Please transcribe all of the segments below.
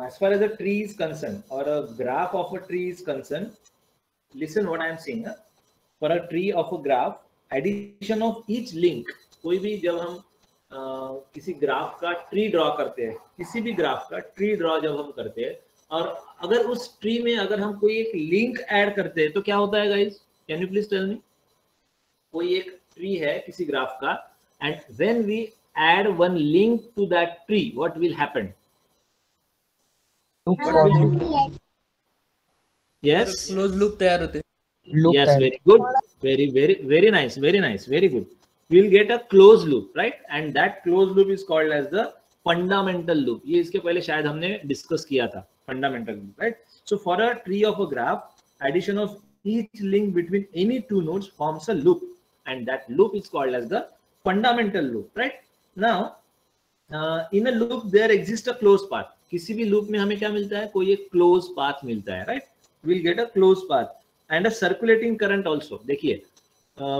as far as a tree is concerned or a graph of a tree is concerned, listen what I am saying. For a tree of a graph, addition of each link, कोई भी जब हम किसी graph का tree draw करते हैं, किसी भी ग्राफ का ट्री ड्रॉ जब हम करते हैं, और अगर उस ट्री में अगर हम कोई एक लिंक ऐड करते हैं तो क्या होता है guys? Can you please tell me? कोई एक ट्री है किसी ग्राफ का, and when we add one link to that tree, what will happen? Yes, close loop तैयार होते हैं. Yes, very good, very nice, very good. We'll get a closed loop, right? And that closed loop is called as the fundamental loop. ये इसके पहले शायद हमने discuss किया था, fundamental loop, right? So for a tree of a graph, addition of each link between any two nodes forms a loop, and that loop is called as the fundamental loop, right? Now in a loop there exists a closed path. किसी भी loop में हमें क्या मिलता है? कोई एक closed path मिलता है, right? We'll get a closed path and a circulating current also. देखिए,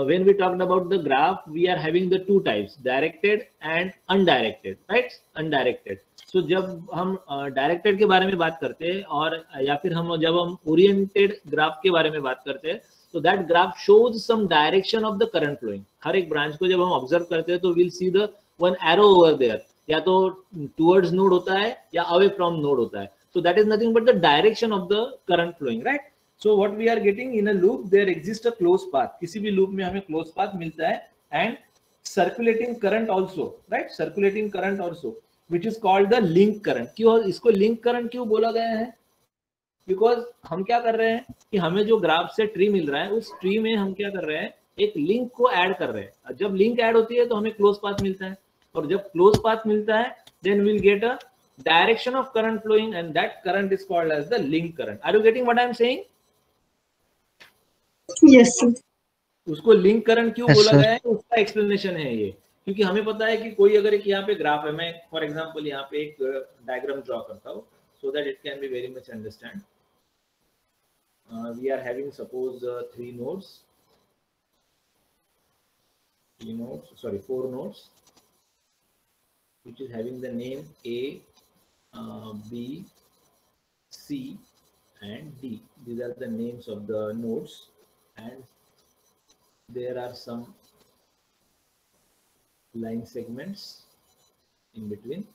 when we talked about the graph, we are having the two types, directed and undirected, right? Undirected. So जब हम directed के बारे में बात करते हैं, और या फिर जब हम oriented graph के बारे में बात करते हैं, तो that graph shows some direction of the current flowing. हर एक branch को जब हम observe करते हैं तो we'll see the one arrow over there, या तो towards node होता है या away from node होता है. So that is nothing but the direction of the current flowing, right? So what we are getting in a loop, there exists a closed path. किसी भी loop में हमें closed path मिलता है, and circulating current also, right? Circulating current also, which is called the link current. क्यों इसको link current क्यों बोला गया है? Because हम क्या कर रहे हैं कि हमें जो ग्राफ से ट्री मिल रहा है, उस ट्री में हम क्या कर रहे हैं, एक लिंक को ऐड कर रहे हैं. जब लिंक ऐड होती है तो हमें क्लोज पाथ मिलता है, और जब क्लोज पाथ मिलता है, then we'll get a direction of current flowing, and that current is called as the link current. Are you getting what I am saying? Yes, sir. उसको लिंक करंट क्यों बोला गया है, उसका एक्सप्लेनेशन है ये. क्योंकि हमें पता है कि कोई अगर एक यहाँ पे ग्राफ है, मैं फॉर एग्जांपल यहाँ पे एक डायग्राम ड्रॉ करता हूँ, so that it can be very much understand. We are having suppose 4 nodes which is having the name A, B, C and D. These are the names of the nodes, and there are some line segments in between.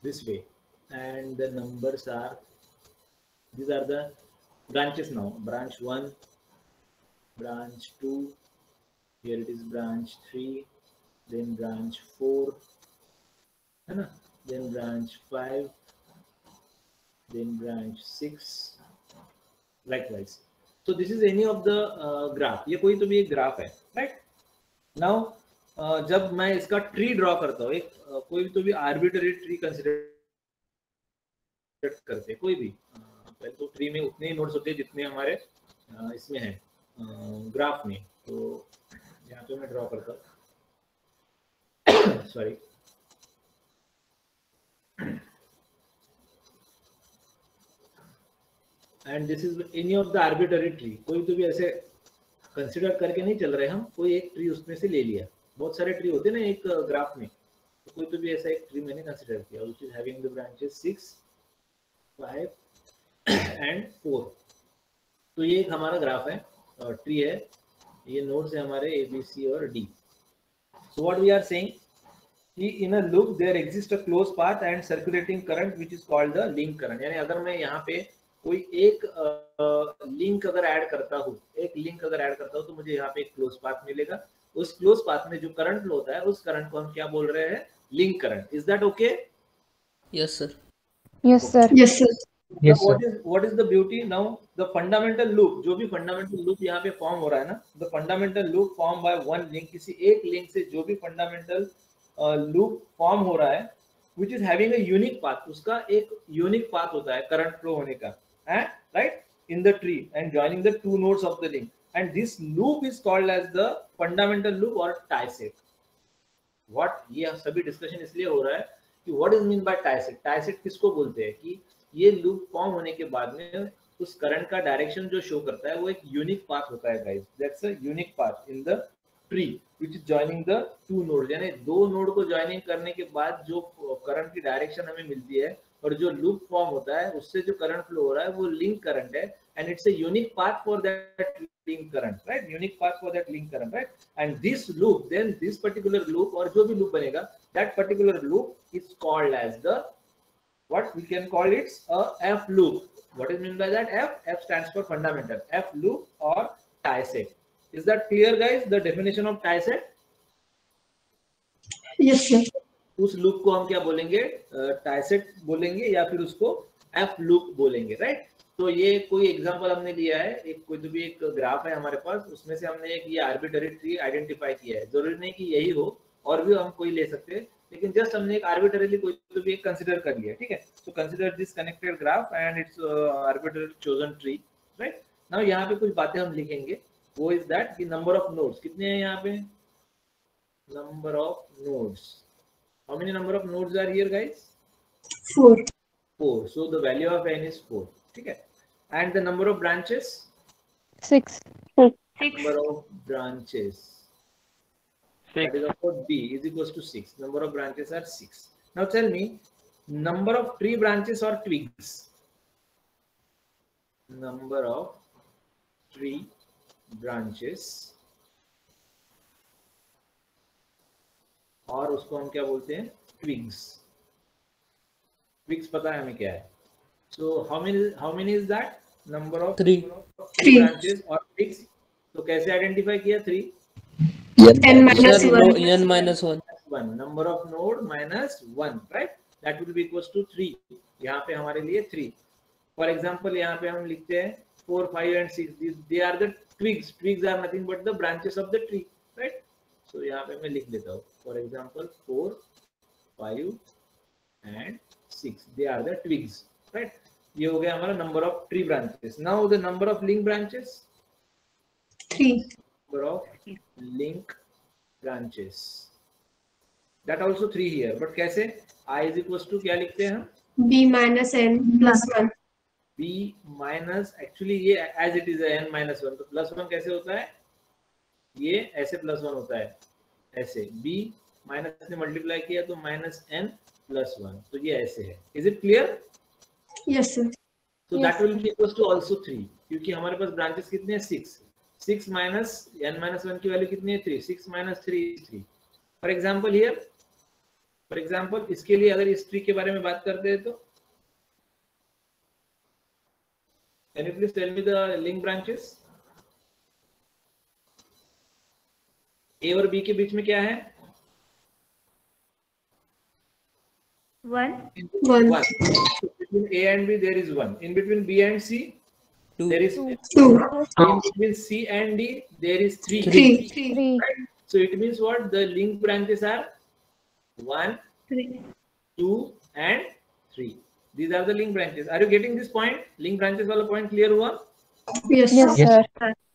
This way, and the numbers are, these are the branches now. Branch 1, branch 2, here it is branch 3, then branch 4, then branch 5, then branch 6, likewise. So this is any of the graph. ये कोई तो भी एक graph है, right? Now जब मैं इसका tree draw करता हूँ, एक कोई तो भी आर्बिट्ररी ट्री कंसिडर करते हैं, कोई भी, पहले तो ट्री में उतने ही नोड्स होते हैं जितने हमारे इसमें है ग्राफ में. तो यहाँ पे मैं ड्रॉ करता हूँ, sorry, and this is any of the arbitrary tree. कोई तो भी ऐसे कंसिडर करके नहीं चल रहे हम, कोई एक ट्री उसमें से ले लिया. बहुत सारे ट्री होते हैं ना एक ग्राफ में, तो कोई तो भी ऐसा एक ट्री मैंने कंसिडर किया, which is having the branches 6, 5 and 4. तो ये एक हमारा ग्राफ है, ट्री है, ये नोड्स है हमारे A, B, C और D. So what we are saying कि in a loop there exist a close path and circulating current which is called the link current. यानी अगर मैं यहाँ पे कोई एक लिंक अगर ऐड करता हूँ, तो मुझे यहाँ पे एक क्लोज पाथ मिलेगा. उस क्लोज पाथ में जो करंट फ्लो होता है, उस करंट को हम क्या बोल रहे हैं, link current. Is that okay? Yes sir. Yes, sir. Yes, sir. Yes, what is the beauty now? The fundamental loop, जो भी fundamental loop यहाँ पे फॉर्म हो रहा है ना, the fundamental loop formed by one link, किसी एक लिंक से जो भी fundamental loop फॉर्म हो रहा है, which is having a unique path, उसका एक unique path होता है करंट फ्लो होने का, right, in the tree and joining the two nodes of the link, and this loop is called as the fundamental loop or tie set. What ये सभी discussion इसलिए हो रहा है कि what is mean by tie set. tie set किसको बोलते हैं कि ये लूप फॉर्म होने के बाद में उस करंट का डायरेक्शन जो शो करता है वो एक यूनिक पाथ होता है guys, that's a unique path in the tree which is joining the two node, यानी दो नोड को जॉइनिंग करने के बाद जो करंट की डायरेक्शन हमें मिलती है और जो लूप फॉर्म होता है उससे जो करंट फ्लो हो रहा है वो लिंक करंट है, and it's a unique path for that link current, right, unique path for that link current, right, and this loop, then this particular loop और जो भी लूप बनेगा that particular loop is called as the what we can call it a F loop. What is meant by that? F stands for fundamental, F loop or tie set. Is that clear guys, the definition of tie set? Yes sir. उस loop को हम क्या बोलेंगे, tie set बोलेंगे या फिर उसको F loop बोलेंगे, राइट। तो ये कोई एग्जांपल हमने लिया है, एक कोई तो भी एक ग्राफ है हमारे पास, उसमें से हमने एक ये आर्बिट्ररी ट्री आइडेंटिफाई किया है, जरूरी नहीं कि यही हो, और भी हम कोई ले सकते हैं, लेकिन जस्ट हमने एक आर्बिट्ररीली कोई तो भी एक कंसीडर कर लिया, ठीक है। So consider this connected graph and it's arbitrary chosen tree, right. Now यहाँ पे कुछ बातें हम लिखेंगे, वो इज दैट कि नंबर ऑफ नोड्स कितने हैं यहाँ पे, number of nodes, how many number of nodes are here guys? 4. 4, so the value of n is 4, ठीक है। And the number of branches? 6. Number of branches, that is of course B is equals to 6. Number of branches are 6. Now tell me number of tree branches or twigs. Number of tree branches, और उसको हम क्या बोलते हैं, twigs. Twigs पता है हमें क्या है। So how many is that, number of 3 branches और ट्विग्स। तो कैसे आइडेंटिफाई किया, 3 n-1 number of node -1, right, that will be equals to 3। यहाँ पे हमारे लिए 3। फॉर एग्जांपल यहाँ पे हम लिखते हैं 4, 5 and 6, they are the twigs. Twigs are nothing but the branches of the tree, right. तो यहाँ पे मैं लिख देता हूँ, for example 4, 5 and 6, they are the twigs, right. ये हो गया हमारा number of tree branches. Now the number of link branches, 3. Number of link branches, that also 3 here, but कैसे, I इज इक्वल्स टू क्या लिखते हैं हम, B minus n plus 1. B minus, actually ये एज इट इज n-1, तो +1 कैसे होता है, ये ऐसे +1 होता है, ऐसे b माइनस ने मल्टीप्लाई किया तो -n+1, तो ये ऐसे है। Is it clear? Yes sir. So that will be equals to also 3, क्योंकि हमारे पास ब्रांचेस कितने हैं, 6। 6 माइनस n-1 की वैल्यू कितनी है, 3। 6 minus 3 is 3। For example here, for example इसके लिए अगर इस ट्री के बारे में बात करते हैं तो can you please tell me the link branches. A और बी के बीच में क्या है, 1. Between A and B there is 1. In between B and C 2. there is 2. In between C and D there is 3. 3. Right? So it means what, the link branches are 1, 3. 2 and 3. These are the link branches. Are you getting this point? Link branches वाला point clear हुआ? Yes sir.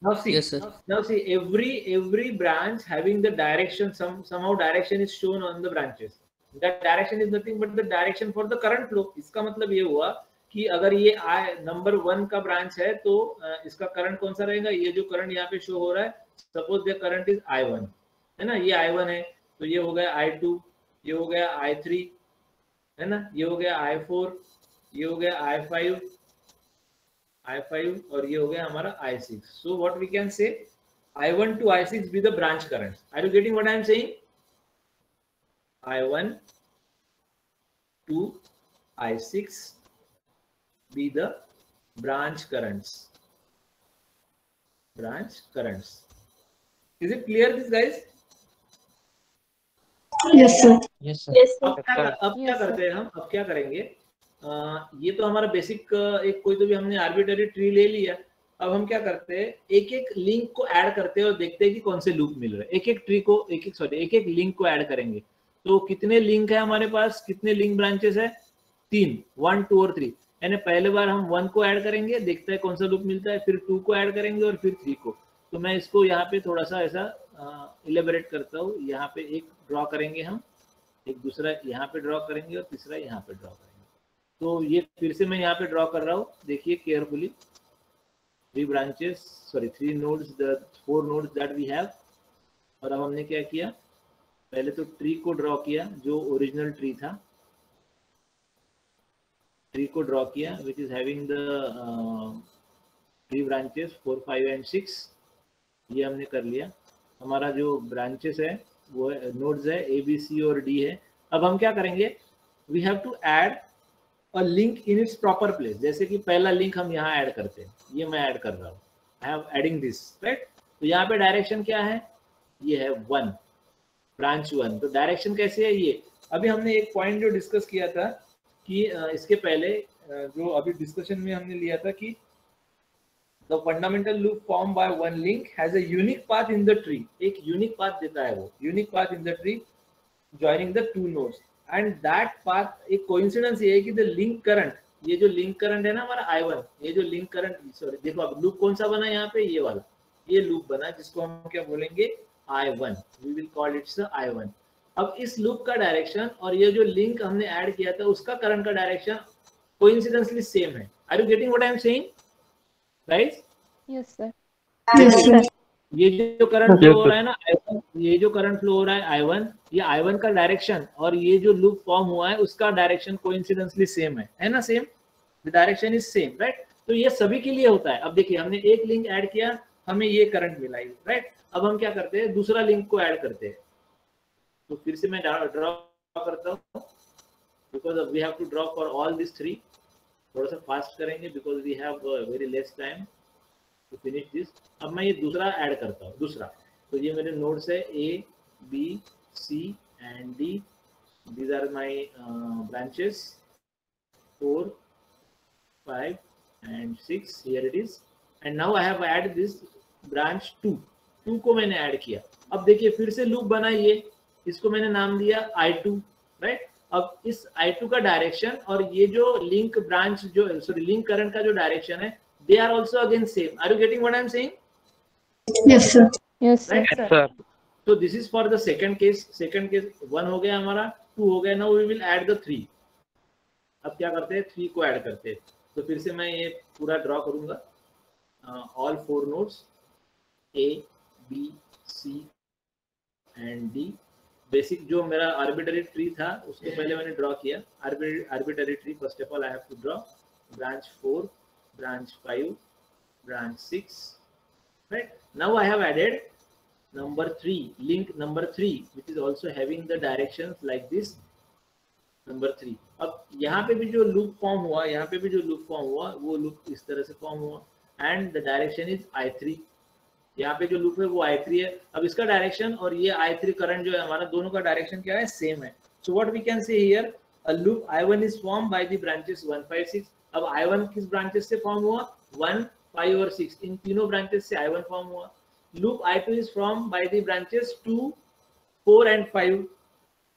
Now see, Yes, sir. now see, every branch having the direction, somehow direction is shown on the branches. That direction is nothing but the direction for the current flow. इसका मतलब ये हुआ कि अगर ये number 1 का branch है तो इसका करंट कौन सा रहेगा, ये जो करंट यहाँ पे शो हो रहा है, suppose the current is I1, है ना, ये I1 है, तो ये हो गया I2, ये हो गया I3, है ना, ये हो गया I4, ये हो गया I5 और ये हो गया हमारा I6. So what we can say, I1 to I6 be the branch currents. Are you getting what I am saying? I1 to I6 be the branch currents. Branch currents. Is it clear, this guys? Yes sir. Yes sir. अब क्या करते हैं हम, अब क्या करेंगे, ये तो हमारा बेसिक एक कोई तो भी हमने आर्बिट्ररी ट्री ले लिया। अब हम क्या करते हैं, एक एक लिंक को ऐड करते हैं और देखते हैं कि कौन से लूप मिल रहे हैं। एक एक ट्री को एक एक लिंक को ऐड करेंगे। तो कितने लिंक है हमारे पास, कितने लिंक ब्रांचेस है, 3, 1, 2 और 3। यानी पहले बार हम 1 को ऐड करेंगे, देखते हैं कौन सा लूप मिलता है, फिर 2 को ऐड करेंगे और फिर 3 को। तो मैं इसको यहाँ पे थोड़ा सा ऐसा इलेबोरेट करता हूँ। यहाँ पे एक ड्रॉ करेंगे हम, एक दूसरा यहाँ पे ड्रॉ करेंगे और तीसरा यहाँ पे ड्रॉ करेंगे। तो ये फिर से मैं यहाँ पे ड्रॉ कर रहा हूँ, देखिए carefully, 3 branches, sorry 3 nodes, the 4 nodes that we have। और अब हमने क्या किया, पहले तो ट्री को ड्रॉ किया, जो ओरिजिनल ट्री था, ट्री को ड्रॉ किया which is having the 3 branches 4, 5 and 6। ये हमने कर लिया। हमारा जो ब्रांचेस है वो नोड्स है ए बी सी और डी है। अब हम क्या करेंगे, we have to add a link in its proper place. जैसे कि पहला लिंक हम यहाँ ऐड करते हैं, ये मैं ऐड कर रहा हूँ, I am adding this, right. तो यहाँ पे डायरेक्शन क्या है, ये है 1, ब्रांच 1। तो डायरेक्शन कैसे है ये, अभी हमने एक पॉइंट जो डिस्कस किया था कि इसके पहले जो अभी डिस्कशन में हमने लिया था कि the fundamental loop formed by one link has a unique path in the tree। एक unique path देता है वो, unique path in the tree joining the 2 nodes and that path एक coincidence ये है कि the link current, ये जो link current है ना हमारा I1, ये जो link current, सॉरी देखो अब loop कौन सा बना यहाँ पे, ये वाला, ये loop बना जिसको हम क्या बोलेंगे I1, we will call it the I1। अब इस loop का डायरेक्शन और ये जो link हमने ऐड किया था उसका करंट का डायरेक्शन coincidentally सेम है। Are you getting what I am saying? Right? Yes sir. Yes, sir. ये जो करंट फ्लो हो रहा है ना I1, ये जो करंट फ्लो हो रहा है I1, ये I1 का डायरेक्शन और ये जो लूप फॉर्म हुआ है उसका डायरेक्शन कोइंसिडेंटली सेम है ना, same, the direction is same, right. तो ये सभी के लिए होता है। अब देखिए हमने एक लिंक ऐड किया, हमें ये करंट मिला, राइट। अब हम क्या करते हैं, दूसरा लिंक को ऐड करते हैं। तो फिर से मैं ड्रॉ करता हूँ, because we have to draw for all this 3। थोड़ा सा फास्ट करेंगे because we have very less time to finish this. अब मैं ये दूसरा ऐड करता हूँ, दूसरा। तो ये मेरे नोड्स है A B C and D, these are my branches 4, 5 and 6, here it is। and now I have added this branch 2 को मैंने ऐड किया। अब देखिए फिर से लूप बना, ये इसको मैंने नाम दिया I2, राइट। अब इस I2 का डायरेक्शन और ये जो लिंक ब्रांच जो सॉरी लिंक करंट का जो डायरेक्शन है, they are also again same। Are you getting what I am saying? Yes, sir. Yes Right? Sir. So this is for the second case। second case 1 हो गया हमारा, 2 हो गया। now we will add the 3। अब क्या करते हैं, 3 को ऐड करते हैं। तो फिर से मैं ये पूरा ड्रॉ करूंगा, all 4 nodes A B C and D। Basic जो मेरा आर्बिटरी ट्री था उसको पहले मैंने ड्रॉ किया, arbitrary tree. First of all I have to draw branch 4, branch 5, branch 6, right। now I have added number 3, link number 3 which is also having the directions like this, number 3। अब यहाँ पे भी जो लूप फॉर्म हुआ, यहाँ पे भी जो लूप फॉर्म हुआ वो लूप इस तरह से फॉर्म हुआ and the direction is I3। यहाँ पे जो लूप है वो I3 है। अब इसका डायरेक्शन और ये I3 करंट जो है हमारा, दोनों का डायरेक्शन क्या है, सेम है। So what we can say here, a loop I1 is form by the branches 1, 5, 6। अब I1 किस ब्रांचेस से फॉर्म हुआ, 1, 5 और 6, इन तीनों ब्रांचेस से I1 फॉर्म हुआ। Loop I2 is form by the branches 2, 4 and 5।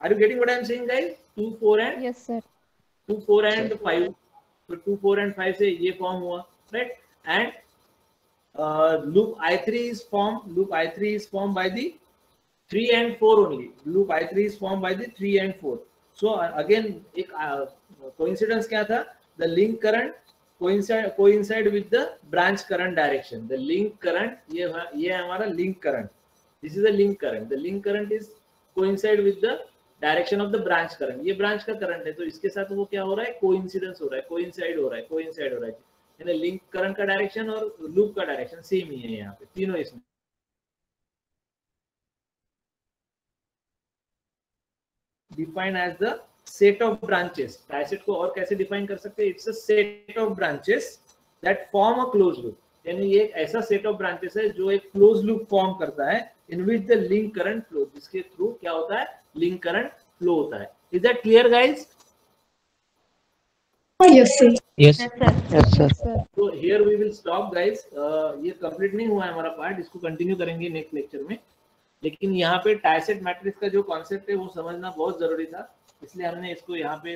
Are you getting what I am saying guys, 2, 4 and yes sir. 2, 4 and 5। तो 2, 4 and 5 से ये फॉर्म हुआ, right. And loop I3 is formed by the 3 and 4 only। loop I3 is formed by the 3 and 4। so again एक coincidence क्या था, the link current coincide with the branch current direction। the link current ये हमारा link current, this is a link current। the link current is coincide with the direction of the branch current. ये branch का current है तो इसके साथ वो क्या हो रहा है, कोइंसिडेंस हो रहा है, कोइंसाइड हो रहा है। यानी लिंक करंट का डायरेक्शन और लूप का डायरेक्शन सेम ही है यहाँ पे, तीनों इसमें। Define as the set of branches. Tie set को और कैसे डिफाइन कर सकते हैं, it's a set of branches that form a close loop. यानी ये एक ऐसा सेट ऑफ ब्रांचेस है जो एक क्लोज लूप फॉर्म करता है, in which the link current flow, जिसके थ्रू क्या होता है, लिंक करंट फ्लो होता है। Is that clear guys? Yes, sir. Yes, yes sir. तो here we will stop guys. ये कंप्लीट नहीं हुआ है हमारा पार्ट, इसको कंटिन्यू करेंगे नेक्स्ट लेक्चर में। लेकिन यहाँ पे टाइसेट मैट्रिक्स का जो कॉन्सेप्ट है वो समझना बहुत जरूरी था, इसलिए हमने इसको यहाँ पे